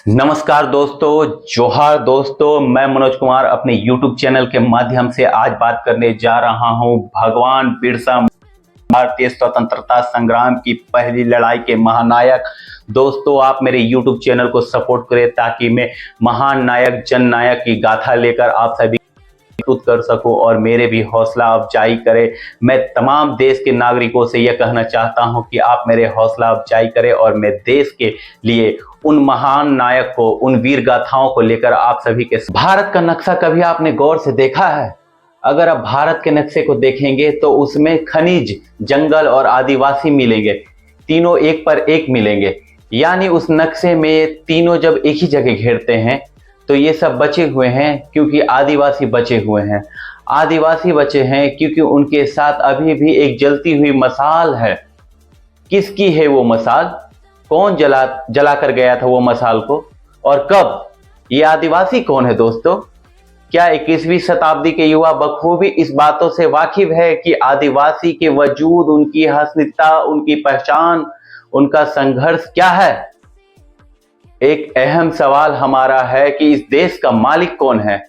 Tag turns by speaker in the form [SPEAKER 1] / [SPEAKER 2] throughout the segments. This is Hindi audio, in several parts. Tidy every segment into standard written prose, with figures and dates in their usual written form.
[SPEAKER 1] नमस्कार दोस्तों, जोहार दोस्तों। मैं मनोज कुमार अपने YouTube चैनल के माध्यम से आज बात करने जा रहा हूं भगवान बिरसा मुंडा, भारतीय स्वतंत्रता संग्राम की पहली लड़ाई के महानायक। दोस्तों, आप मेरे YouTube चैनल को सपोर्ट करें ताकि मैं महान नायक जननायक की गाथा लेकर आप सभी प्रस्तुत कर सकूं और मेरे भी हौसला अफजाई करें। मैं तमाम देश के नागरिकों से यह कहना चाहता हूं कि आप मेरे हौसला अफजाई करें और मैं देश के लिए उन महान नायक को, उन वीर गाथाओं को लेकर आप सभी के भारत का नक्शा कभी आपने गौर से देखा है? अगर आप भारत के नक्शे को देखेंगे तो उसमें खनिज, जंगल और आदिवासी मिलेंगे, तीनों एक पर एक मिलेंगे। यानी उस नक्शे में तीनों जब एक ही जगह घेरते हैं तो ये सब बचे हुए हैं क्योंकि आदिवासी बचे हुए हैं। आदिवासी बचे हैं क्योंकि उनके साथ अभी भी एक जलती हुई मशाल है। किसकी है वो मशाल? कौन जला कर गया था वो मशाल को और कब? ये आदिवासी कौन है दोस्तों? क्या 21वीं शताब्दी के युवा बखूबी इस बातों से वाकिफ है कि आदिवासी के वजूद, उनकी हस्तित्व, उनकी पहचान, उनका संघर्ष क्या है? एक अहम सवाल हमारा है कि इस देश का मालिक कौन है।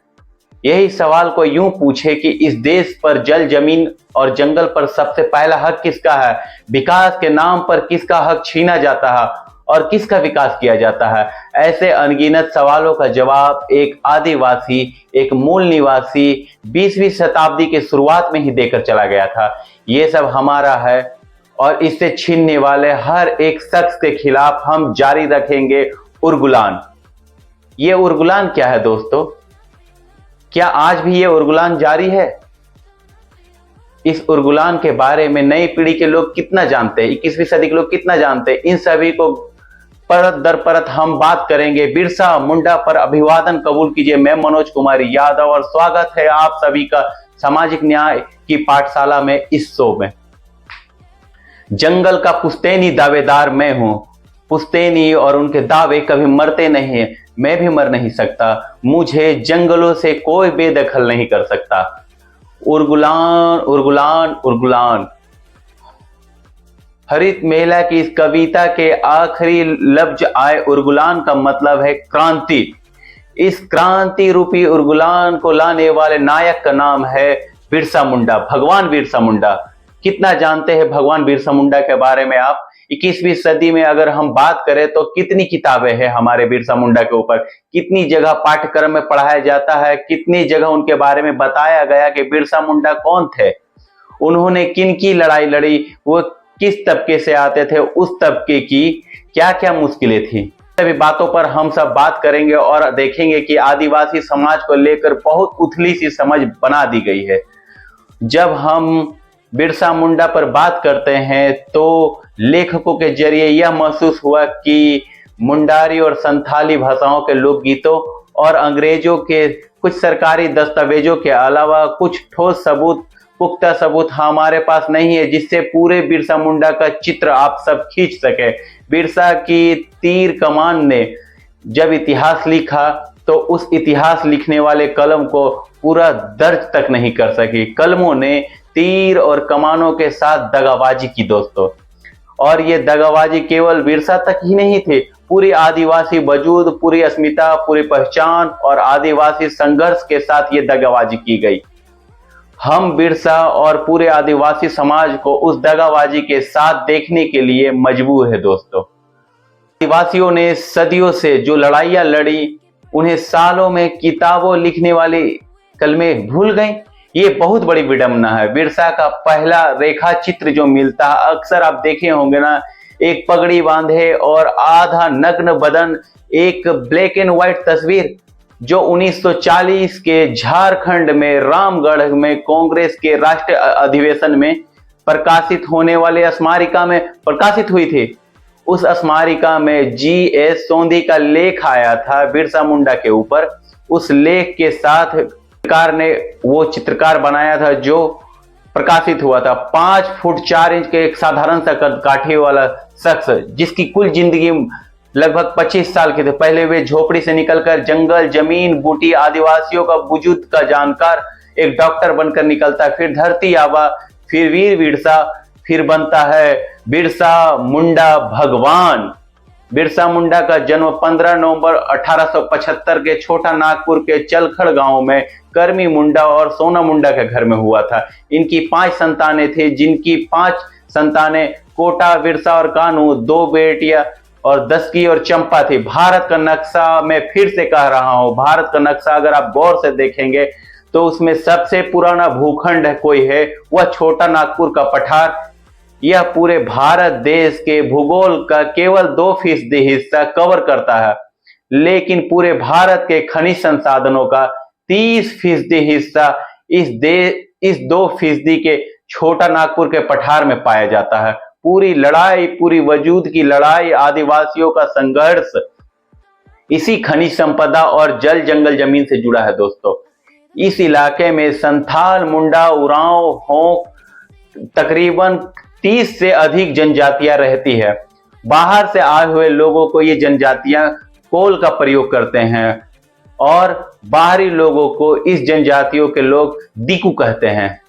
[SPEAKER 1] यही सवाल को यूं पूछे कि इस देश पर जल, जमीन और जंगल पर सबसे पहला हक किसका है? विकास के नाम पर किसका हक छीना जाता है और किसका विकास किया जाता है? ऐसे अनगिनत सवालों का जवाब एक आदिवासी, एक मूल निवासी 20वीं शताब्दी के शुरुआत में ही देकर चला गया था। ये सब हमारा है और इससे छीनने वाले हर एक शख्स के खिलाफ हम जारी रखेंगे उर्गुलान। ये उर्गुलान क्या है दोस्तों? क्या आज भी ये उर्गुलान जारी है? इस उर्गुलान के बारे में नई पीढ़ी के लोग कितना जानते हैं, 21वीं सदी के लोग कितना जानते हैं, इन सभी को परत दर परत हम बात करेंगे। बिरसा मुंडा पर अभिवादन कबूल कीजिए। मैं मनोज कुमार यादव और स्वागत है आप सभी का सामाजिक न्याय की पाठशाला में इस शो में। जंगल का पुश्तैनी दावेदार मैं हूं। पुश्तैनी और उनके दावे कभी मरते नहीं हैं। मैं भी मर नहीं सकता। मुझे जंगलों से कोई बेदखल नहीं कर सकता। उर्गुलान उर्गुलान उर्गुलान। हरित मेला की इस कविता के आखिरी लफ्ज आए उर्गुलान का मतलब है क्रांति। इस क्रांति रूपी उर्गुलान को लाने वाले नायक का नाम है बिरसा मुंडा, भगवान बिरसा मुंडा। कितना जानते हैं भगवान बिरसा मुंडा के बारे में आप? 21वीं सदी में अगर हम बात करें तो कितनी किताबें हैं हमारे बिरसा मुंडा के ऊपर, कितनी जगह पाठ्यक्रम में पढ़ाया जाता है, कितनी जगह उनके बारे में बताया गया कि बिरसा मुंडा कौन थे, उन्होंने किन की लड़ाई लड़ी, वो किस तबके से आते थे, उस तबके की क्या क्या मुश्किलें थी। सभी बातों पर हम सब बात करेंगे और देखेंगे कि आदिवासी समाज को लेकर बहुत उथली सी समझ बना दी गई है। जब हम बिरसा मुंडा पर बात करते हैं तो लेखकों के जरिए यह महसूस हुआ कि मुंडारी और संथाली भाषाओं के लोकगीतों और अंग्रेजों के कुछ सरकारी दस्तावेजों के अलावा कुछ ठोस सबूत, पुख्ता सबूत हमारे पास नहीं है जिससे पूरे बिरसा मुंडा का चित्र आप सब खींच सके। बिरसा की तीर कमान ने जब इतिहास लिखा तो उस इतिहास लिखने वाले कलम को पूरा दर्ज तक नहीं कर सकी। कलमों ने तीर और कमानों के साथ दगाबाजी की दोस्तों, और ये दगाबाजी केवल बिरसा तक ही नहीं थी, पूरी आदिवासी वजूद, पूरी अस्मिता, पूरी पहचान और आदिवासी संघर्ष के साथ ये दगाबाजी की गई। हम बिरसा और पूरे आदिवासी समाज को उस दगाबाजी के साथ देखने के लिए मजबूर है दोस्तों। आदिवासियों ने सदियों से जो लड़ाइयां लड़ी, उन्हें सालों में किताबों लिखने वाली कलमें भूल गई। ये बहुत बड़ी विडंबना है। बिरसा का पहला रेखा चित्र जो मिलता है, अक्सर आप देखे होंगे ना, एक पगड़ी बांधे और आधा नग्न बदन, एक ब्लैक एंड व्हाइट तस्वीर जो 1940 के झारखंड में रामगढ़ में कांग्रेस के राष्ट्रीय अधिवेशन में प्रकाशित होने वाले स्मारिका में प्रकाशित हुई थी। उस स्मारिका में G.S. सोंधी का लेख आया था बिरसा मुंडा के ऊपर। उस लेख के साथ चित्रकार ने वो चित्रकार बनाया था जो प्रकाशित हुआ था। 5 फुट 4 इंच के एक साधारण सा काठी वाला शख्स जिसकी कुल जिंदगी लगभग 25 साल की थी। पहले वे झोपड़ी से निकलकर जंगल, जमीन, बूटी, आदिवासियों का वजूद का जानकार एक डॉक्टर बनकर निकलता, फिर धरती आबा, फिर वीर बिरसा, फिर बनता है बिरसा मुंडा भगवान। बिरसा मुंडा का जन्म 15 नवंबर 1875 के छोटा नागपुर के चलखड़ गांव में करमी मुंडा और सोना मुंडा के घर में हुआ था। इनकी 5 संतानें थी, जिनकी 5 संतानें कोटा, बिरसा और कानू, 2 बेटियां और दसकी और चंपा थी। भारत का नक्शा, मैं फिर से कह रहा हूं, भारत का नक्शा अगर आप गौर से देखेंगे तो उसमें सबसे पुराना भूखंड कोई है वह छोटा नागपुर का पठार। यह पूरे भारत देश के भूगोल का केवल 2% हिस्सा कवर करता है, लेकिन पूरे भारत के खनिज संसाधनों का 30% हिस्सा इस 2% के छोटा नागपुर के पठार में पाया जाता है। पूरी लड़ाई, पूरी वजूद की लड़ाई, आदिवासियों का संघर्ष इसी खनिज संपदा और जल जंगल जमीन से जुड़ा है दोस्तों। इस इलाके में संथाल, मुंडा, उरांव, होंक तकरीबन 30 से अधिक जनजातियां रहती है। बाहर से आए हुए लोगों को ये जनजातियां कोल का प्रयोग करते हैं और बाहरी लोगों को इस जनजातियों के लोग दिकू कहते हैं।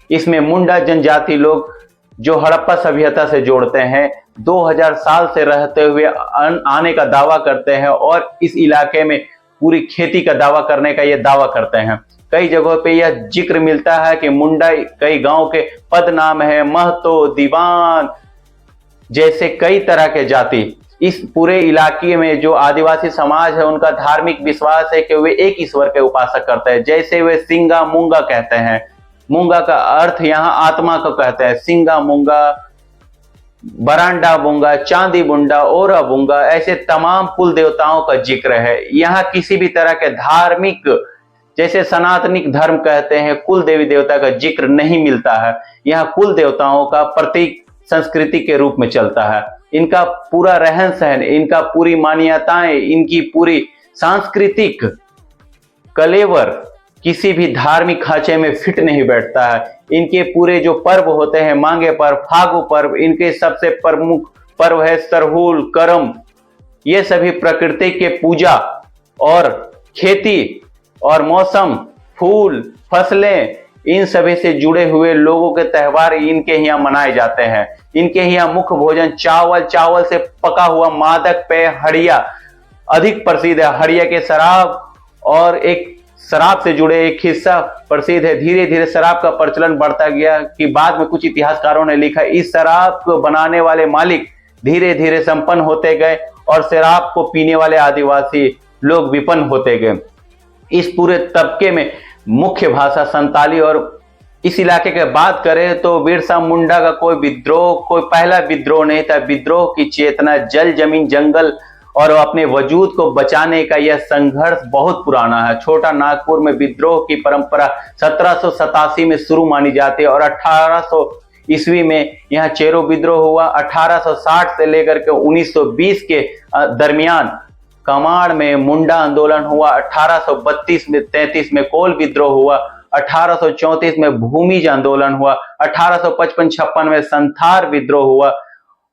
[SPEAKER 1] इसमें मुंडा जनजाति लोग जो हड़प्पा सभ्यता से जोड़ते हैं, 2000 साल से रहते हुए आने का दावा करते हैं और इस इलाके में पूरी खेती का दावा करने का ये दावा करते हैं। कई जगहों पे यह जिक्र मिलता है कि मुंडा कई गांव के पद नाम है, महतो, दीवान जैसे कई तरह के जाति। इस पूरे इलाके में जो आदिवासी समाज है उनका धार्मिक विश्वास है कि वे एक ईश्वर के उपासक करते हैं। जैसे वे सिंगा मूंगा कहते हैं, मूंगा का अर्थ यहाँ आत्मा को कहते हैं। सिंगा मूंगा, बरांडा बुंगा, चांदी बुंडा, ओरा बुंगा, ऐसे तमाम कुल देवताओं का जिक्र है। यहाँ किसी भी तरह के धार्मिक, जैसे सनातनी धर्म कहते हैं, कुल देवी देवता का जिक्र नहीं मिलता है। यहाँ कुल देवताओं का प्रतीक संस्कृति के रूप में चलता है। इनका पूरा रहन सहन, इनका पूरी मान्यताएं, इनकी पूरी सांस्कृतिक कलेवर किसी भी धार्मिक खांचे में फिट नहीं बैठता है। इनके पूरे जो पर्व होते हैं, मांगे पर्व, फागु पर्व, इनके सबसे प्रमुख पर्व है सरहुल, करम। ये सभी प्रकृति के पूजा और खेती और मौसम, फूल, फसलें, इन सभी से जुड़े हुए लोगों के त्यौहार इनके यहाँ मनाए जाते हैं। इनके यहाँ मुख्य भोजन चावल से पका हुआ मादक पेय हड़िया अधिक प्रसिद्ध है। हड़िया के शराब और एक शराब से जुड़े एक हिस्सा प्रसिद्ध है। धीरे धीरे शराब का प्रचलन बढ़ता गया कि बाद में कुछ इतिहासकारों ने लिखा इस शराब को बनाने वाले मालिक धीरे धीरे संपन्न होते गए और शराब को पीने वाले आदिवासी लोग विपन्न होते गए। इस पूरे तबके में मुख्य भाषा संताली। और इस इलाके की बात करें तो बिरसा मुंडा का कोई विद्रोह, कोई पहला विद्रोह नहीं था। विद्रोह की चेतना, जल जमीन जंगल और अपने वजूद को बचाने का यह संघर्ष बहुत पुराना है। छोटा नागपुर में विद्रोह की परंपरा 1787 में शुरू मानी जाती है और 1800 ईस्वी में यहाँ चेरो विद्रोह हुआ। 1860 से लेकर के 1920 के दरमियान कमाड़ में मुंडा आंदोलन हुआ। 1832 में 33 में कोल विद्रोह हुआ। 1834 में भूमिज आंदोलन हुआ। 1855-56 में संथार विद्रोह हुआ।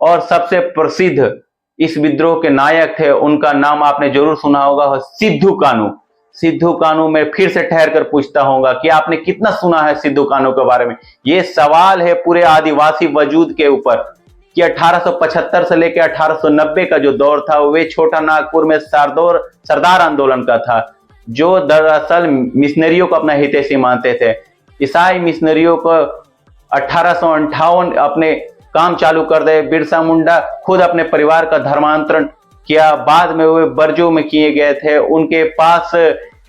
[SPEAKER 1] और सबसे प्रसिद्ध इस विद्रोह के नायक थे, उनका नाम आपने जरूर सुना होगा, सिद्धू कानू। सिद्धू कानू में फिर से ठहर कर पूछता होगा कि आपने कितना सुना है सिद्धू कानू के बारे में। ये सवाल है पूरे आदिवासी वजूद के ऊपर कि 1875 से लेकर 1890 का जो दौर था वे छोटा नागपुर में सरदार आंदोलन का था, जो दरअसल मिशनरियों को अपना हितैषी मानते थे। ईसाई मिशनरियों को 1858 अपने काम चालू कर दे। बिरसा मुंडा खुद अपने परिवार का धर्मांतरण किया, बाद में वे बर्जों में किए गए थे। उनके पास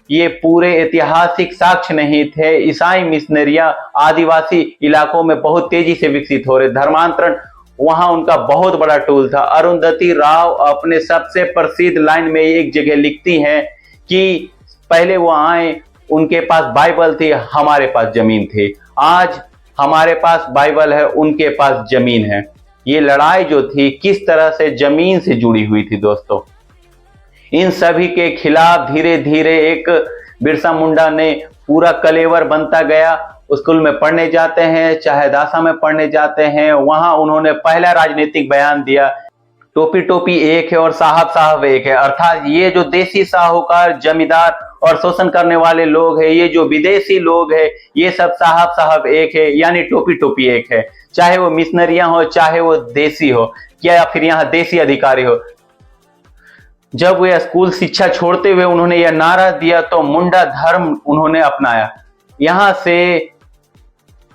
[SPEAKER 1] ये पूरे ऐतिहासिक साक्ष्य नहीं थे। ईसाई मिशनरियां आदिवासी इलाकों में बहुत तेजी से विकसित हो रहे। धर्मांतरण वहां उनका बहुत बड़ा टूल था। अरुंधति राव अपने सबसे प्रसिद्ध लाइन में एक जगह लिखती हैं कि पहले वो आए, उनके पास बाइबल थी, हमारे पास जमीन थी। आज हमारे पास बाइबल है, उनके पास जमीन है। ये लड़ाई जो थी किस तरह से जमीन से जुड़ी हुई थी दोस्तों। इन सभी के खिलाफ धीरे धीरे एक बिरसा मुंडा ने पूरा कलेवर बनता गया। स्कूल में पढ़ने जाते हैं, चाहे दासा में पढ़ने जाते हैं, वहां उन्होंने पहला राजनीतिक बयान दिया, टोपी टोपी एक है और साहब साहब एक है। अर्थात ये जो देसी साहूकार, जमींदार और शोषण करने वाले लोग हैं, ये जो विदेशी लोग हैं, ये सब साहब साहब एक है, यानी टोपी टोपी एक है। चाहे वो मिशनरियां हो, चाहे वो देसी हो, या फिर यहाँ देसी अधिकारी हो। जब वे स्कूल शिक्षा छोड़ते हुए उन्होंने यह नारा दिया तो मुंडा धर्म उन्होंने अपनाया। यहां से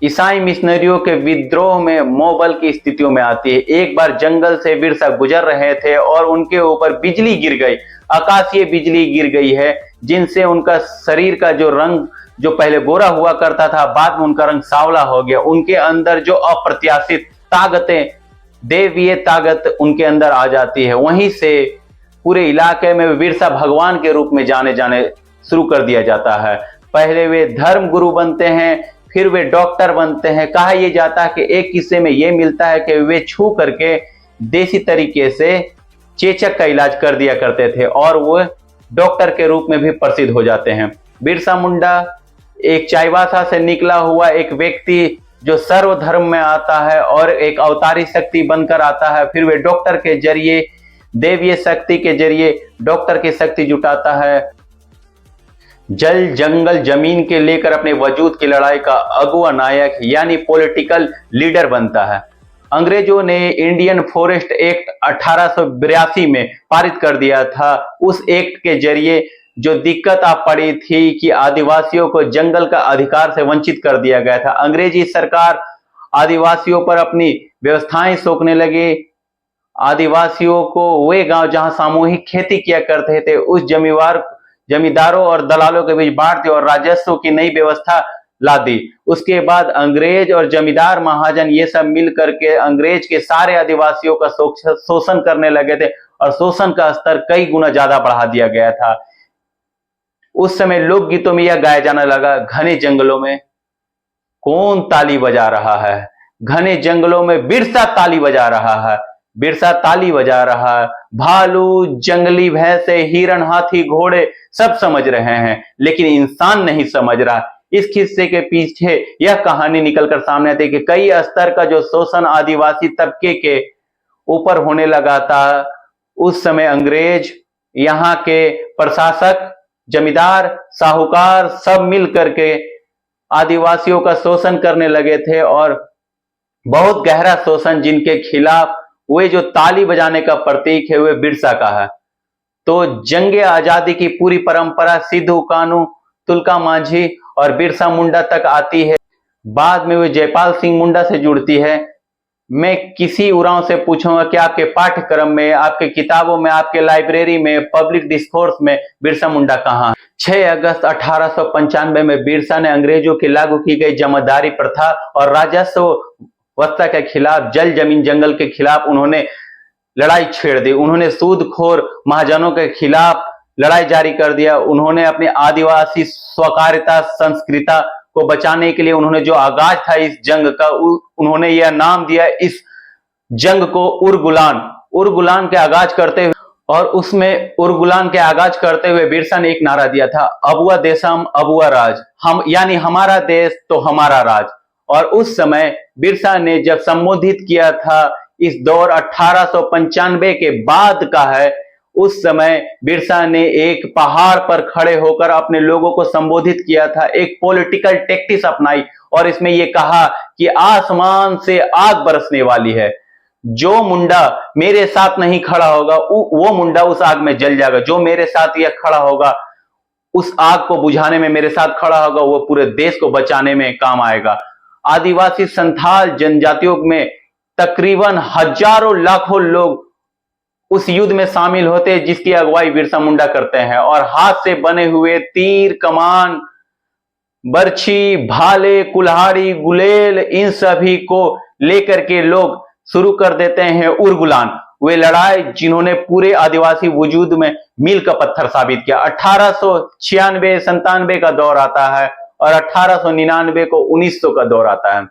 [SPEAKER 1] ईसाई मिशनरियों के विद्रोह में मोबल की स्थितियों में आती है। एक बार जंगल से बिरसा गुजर रहे थे और उनके ऊपर बिजली गिर गई, आकाशीय बिजली गिर गई है, जिनसे उनका शरीर का जो रंग जो पहले गोरा हुआ करता था, बाद में उनका रंग सांवला हो गया। उनके अंदर जो अप्रत्याशित ताकतें, देवीय ताकत उनके अंदर आ जाती है। वहीं से पूरे इलाके में बिरसा भगवान के रूप में जाने शुरू कर दिया जाता है। पहले वे धर्म गुरु बनते हैं, फिर वे डॉक्टर बनते हैं। कहा यह जाता है कि एक किस्से में यह मिलता है कि वे छू करके देसी तरीके से चेचक का इलाज कर दिया करते थे और वो डॉक्टर के रूप में भी प्रसिद्ध हो जाते हैं। बिरसा मुंडा एक चाईबासा से निकला हुआ एक व्यक्ति जो सर्वधर्म में आता है और एक अवतारी शक्ति बनकर आता है। फिर वे डॉक्टर के जरिए, देवीय शक्ति के जरिए डॉक्टर की शक्ति जुटाता है। जल जंगल जमीन के लेकर अपने वजूद की लड़ाई का अगुआ नायक यानी पॉलिटिकल लीडर बनता है। अंग्रेजों ने इंडियन फॉरेस्ट एक्ट 1882 में पारित कर दिया था। उस एक्ट के जरिए जो दिक्कत आ पड़ी थी कि आदिवासियों को जंगल का अधिकार से वंचित कर दिया गया था। अंग्रेजी सरकार आदिवासियों पर अपनी व्यवस्थाएं थोपने लगी। आदिवासियों को वे गांव जहां सामूहिक खेती किया करते थे उस जमींदारों और दलालों के बीच बांट दी और राजस्व की नई व्यवस्था ला दी। उसके बाद अंग्रेज और जमींदार महाजन ये सब मिल करके अंग्रेज के सारे आदिवासियों का शोषण करने लगे थे और शोषण का स्तर कई गुना ज्यादा बढ़ा दिया गया था। उस समय लोकगीतों में यह गाया जाने लगा, घने जंगलों में कौन ताली बजा रहा है, घने जंगलों में बिरसा ताली बजा रहा है, बिरसा ताली बजा रहा है। भालू, जंगली भैंसे, हिरण, हाथी, घोड़े सब समझ रहे हैं, लेकिन इंसान नहीं समझ रहा। इस किस्से के पीछे यह कहानी निकलकर सामने आती है कि कई स्तर का जो शोषण आदिवासी तबके के ऊपर होने लगा था, उस समय अंग्रेज, यहाँ के प्रशासक, जमींदार, साहूकार सब मिल करके आदिवासियों का शोषण करने लगे थे और बहुत गहरा शोषण, जिनके खिलाफ वे जो ताली बजाने का प्रतीक है वे बिरसा का है। तो जंगे आजादी की पूरी परंपरा सिद्धू कान्हू, तुलका माझी और बिरसा मुंडा तक आती है। बाद में वे जयपाल सिंह मुंडा से जुड़ती है। मैं किसी उरांव से पूछूंगा कि आपके पाठ्यक्रम में, आपके किताबों में, आपके लाइब्रेरी में, पब्लिक डिस्कोर्स में बिरसा मुंडा कहाँ है? 6 अगस्त 1895 में बिरसा ने अंग्रेजों की लागू की गई जमादारी प्रथा और राजस्व व्यवस्था के खिलाफ, जल जमीन जंगल के खिलाफ उन्होंने लड़ाई छेड़ दी। उन्होंने सूदखोर महाजनों के खिलाफ लड़ाई जारी कर दिया। उन्होंने अपने आदिवासी स्वकार्यता संस्कृति को बचाने के लिए उन्होंने जो आगाज था इस जंग का, उन्होंने यह नाम दिया इस जंग को उर्गुलान के आगाज करते हुए, और उसमें उर्गुलान के आगाज करते हुए बिरसा ने एक नारा दिया था, अबुआ देशम अबुआ राज, हम यानी हमारा देश तो हमारा राज। और उस समय बिरसा ने जब संबोधित किया था, इस दौर 1895 के बाद का है, उस समय बिरसा ने एक पहाड़ पर खड़े होकर अपने लोगों को संबोधित किया था, एक पॉलिटिकल टैक्टिक्स अपनाई और इसमें यह कहा कि आसमान से आग बरसने वाली है, जो मुंडा मेरे साथ नहीं खड़ा होगा वो मुंडा उस आग में जल जाएगा, जो मेरे साथ यह खड़ा होगा उस आग को बुझाने में मेरे साथ खड़ा होगा, वो पूरे देश को बचाने में काम आएगा। आदिवासी संथाल जनजातियों में तकरीबन हजारों लाखों लोग उस युद्ध में शामिल होते हैं जिसकी अगुवाई बिरसा मुंडा करते हैं, और हाथ से बने हुए तीर, कमान, बर्छी, भाले, कुल्हाड़ी, गुलेल, इन सभी को लेकर के लोग शुरू कर देते हैं उर्गुलान, वे लड़ाई जिन्होंने पूरे आदिवासी वजूद में मील का पत्थर साबित किया। 1896-97 का दौर आता है और 1899 को 1900 का दौर आता है।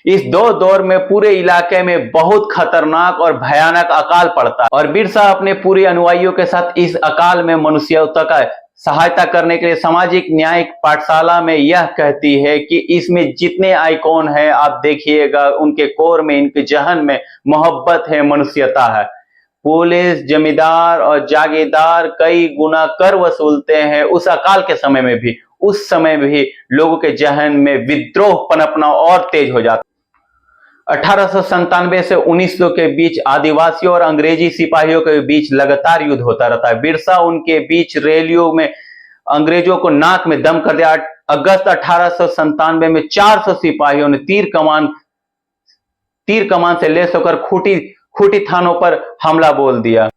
[SPEAKER 1] इस दो दौर में पूरे इलाके में बहुत खतरनाक और भयानक अकाल पड़ता है और बिरसा अपने पूरे अनुयायियों के साथ इस अकाल में मनुष्यता का सहायता करने के लिए सामाजिक न्याय पाठशाला में यह कहती है कि इसमें जितने आइकॉन हैं आप देखिएगा, उनके कोर में, इनके जहन में मोहब्बत है, मनुष्यता है। पुलिस, जमींदार और जागीरदार कई गुना कर वसूलते हैं उस अकाल के समय में भी, उस समय भी लोगों के जहन में विद्रोह पनपना और तेज हो जाता। 1897 से 1900 के बीच आदिवासियों और अंग्रेजी सिपाहियों के बीच लगातार युद्ध होता रहता है। बिरसा उनके बीच रैलियों में अंग्रेजों को नाक में दम कर दिया। अगस्त 1897 में 400 सिपाहियों ने तीर कमान से लैस होकर खूंटी थानों पर हमला बोल दिया।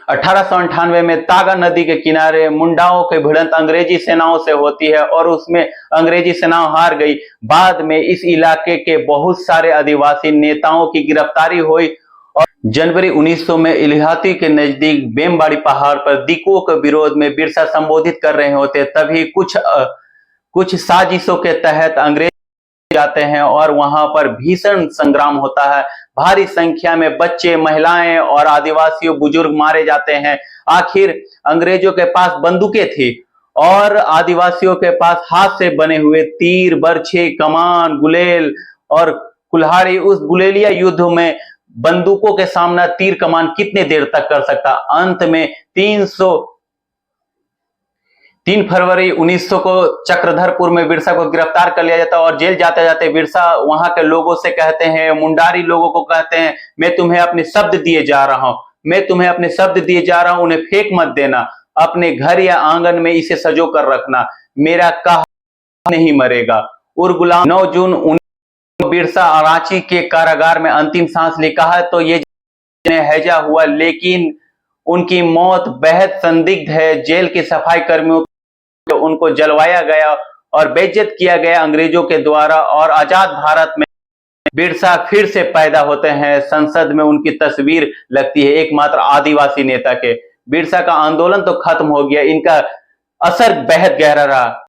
[SPEAKER 1] 1898 में तागा नदी के किनारे मुंडाओं की भिड़ंत अंग्रेजी सेनाओं से होती है और उसमें अंग्रेजी सेना हार गई। बाद में इस इलाके के बहुत सारे आदिवासी नेताओं की गिरफ्तारी हुई और जनवरी 1900 में इलिहाती के नजदीक बेमबाड़ी पहाड़ पर दिकुओं के विरोध में बिरसा संबोधित कर रहे होते, तभी कुछ साजिशों के तहत अंग्रेज जाते हैं और वहां पर भीषण संग्राम होता है। भारी संख्या में बच्चे, महिलाएं और आदिवासी बुजुर्ग मारे जाते हैं। आखिर अंग्रेजों के पास बंदूकें थी और आदिवासियों के पास हाथ से बने हुए तीर, बर्छे, कमान, गुलेल और कुल्हाड़ी। उस गुलेलिया युद्ध में बंदूकों के सामना तीर कमान कितने देर तक कर सकता। अंत में 3 फरवरी 1900 को चक्रधरपुर में बिरसा को गिरफ्तार कर लिया जाता है और जेल जाते जाते बिरसा वहां के लोगों से कहते हैं, मुंडारी लोगों को कहते हैं, मैं तुम्हें अपने शब्द दिए जा रहा हूं, मैं तुम्हें अपने शब्द दिए जा रहा हूं, उन्हें फेंक मत देना, अपने घर या आंगन में इसे सजो कर रखना, मेरा कहा नहीं मरेगा। उर्गुलान 9 जून 1900 को बिरसा रांची के कारागार में अंतिम सांस ले। कहा तो ये हैजा हुआ, लेकिन उनकी मौत बेहद संदिग्ध है। जेल के सफाई कर्मियों उनको जलवाया गया और बेइज्जत किया गया अंग्रेजों के द्वारा और आजाद भारत में बिरसा फिर से पैदा होते हैं। संसद में उनकी तस्वीर लगती है, एकमात्र आदिवासी नेता के। बिरसा का आंदोलन तो खत्म हो गया, इनका असर बेहद गहरा रहा।